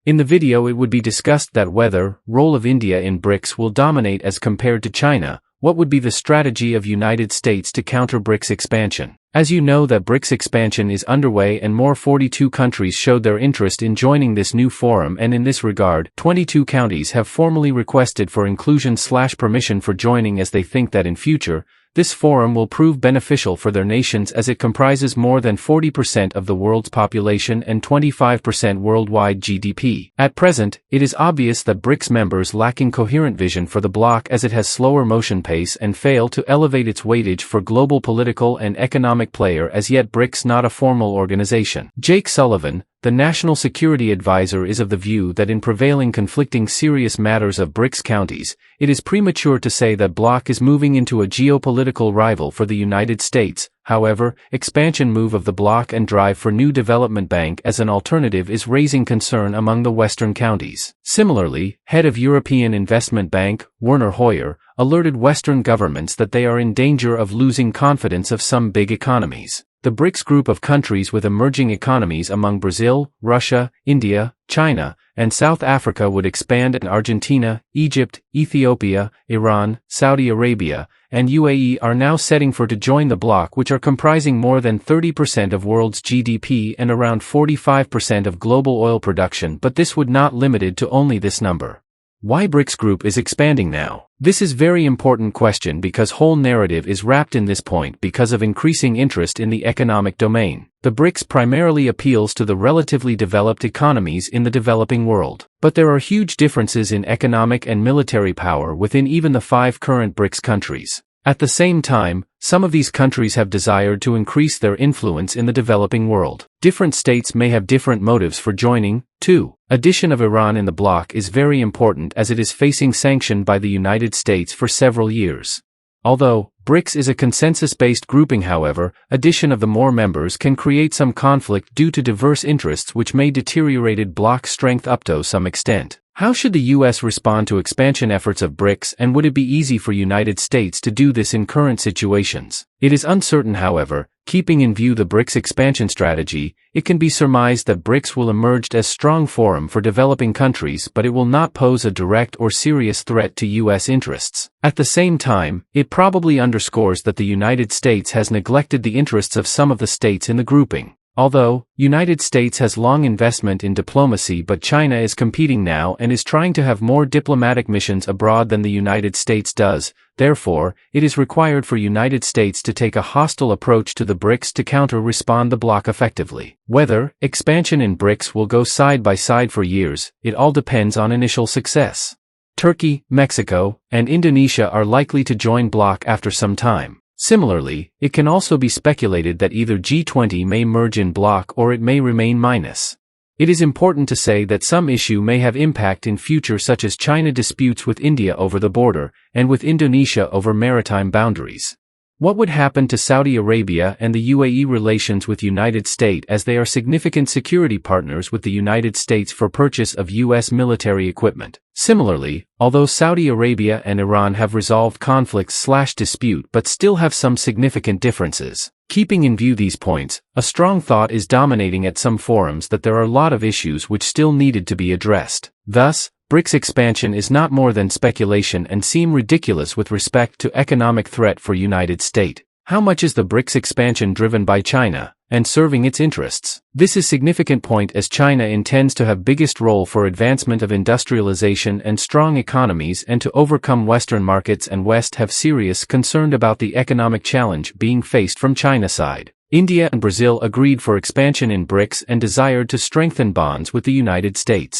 In the video it would be discussed that whether role of India in BRICS will dominate as compared to China, what would be the strategy of United States to counter BRICS expansion. As you know that BRICS expansion is underway and more 42 countries showed their interest in joining this new forum, and in this regard, 22 countries have formally requested for inclusion/permission for joining, as they think that in future, this forum will prove beneficial for their nations as it comprises more than 40% of the world's population and 25% worldwide GDP. At present, it is obvious that BRICS members lacking coherent vision for the bloc as it has slower motion pace and fail to elevate its weightage for global political and economic player as yet. BRICS not a formal organization. Jake Sullivan, the National Security Advisor, is of the view that in prevailing conflicting serious matters of BRICS counties, it is premature to say that bloc is moving into a geopolitical rival for the United States. However, expansion move of the bloc and drive for new development bank as an alternative is raising concern among the Western counties. Similarly, head of European Investment Bank, Werner Hoyer, alerted Western governments that they are in danger of losing confidence of some big economies. The BRICS group of countries with emerging economies among Brazil, Russia, India, China, and South Africa would expand, and Argentina, Egypt, Ethiopia, Iran, Saudi Arabia, and UAE are now setting for to join the bloc, which are comprising more than 30% of world's GDP and around 45% of global oil production, but this would not limited to only this number. Why BRICS group is expanding now? This is very important question because whole narrative is wrapped in this point because of increasing interest in the economic domain. The BRICS primarily appeals to the relatively developed economies in the developing world. But there are huge differences in economic and military power within even the 5 current BRICS countries. At the same time, some of these countries have desired to increase their influence in the developing world. Different states may have different motives for joining, too. Addition of Iran in the bloc is very important as it is facing sanction by the United States for several years. Although BRICS is a consensus-based grouping, however, addition of the more members can create some conflict due to diverse interests which may deteriorate bloc strength up to some extent. How should the U.S. respond to expansion efforts of BRICS, and would it be easy for United States to do this in current situations? It is uncertain, however. Keeping in view the BRICS expansion strategy, it can be surmised that BRICS will emerge as strong forum for developing countries, but it will not pose a direct or serious threat to U.S. interests. At the same time, it probably underscores that the United States has neglected the interests of some of the states in the grouping. Although, United States has long investment in diplomacy, but China is competing now and is trying to have more diplomatic missions abroad than the United States does. Therefore, it is required for United States to take a hostile approach to the BRICS to counter-respond the bloc effectively. Whether expansion in BRICS will go side by side for years, it all depends on initial success. Turkey, Mexico, and Indonesia are likely to join bloc after some time. Similarly, it can also be speculated that either G20 may merge in bloc or it may remain minus. It is important to say that some issue may have impact in future, such as China disputes with India over the border, and with Indonesia over maritime boundaries. What would happen to Saudi Arabia and the UAE relations with United States, as they are significant security partners with the United States for purchase of U.S. military equipment? Similarly, although Saudi Arabia and Iran have resolved conflicts/dispute but still have some significant differences. Keeping in view these points, a strong thought is dominating at some forums that there are a lot of issues which still needed to be addressed. Thus, BRICS expansion is not more than speculation and seem ridiculous with respect to economic threat for United States. How much is the BRICS expansion driven by China and serving its interests? This is significant point as China intends to have biggest role for advancement of industrialization and strong economies and to overcome Western markets, and West have serious concern about the economic challenge being faced from China side. India and Brazil agreed for expansion in BRICS and desired to strengthen bonds with the United States.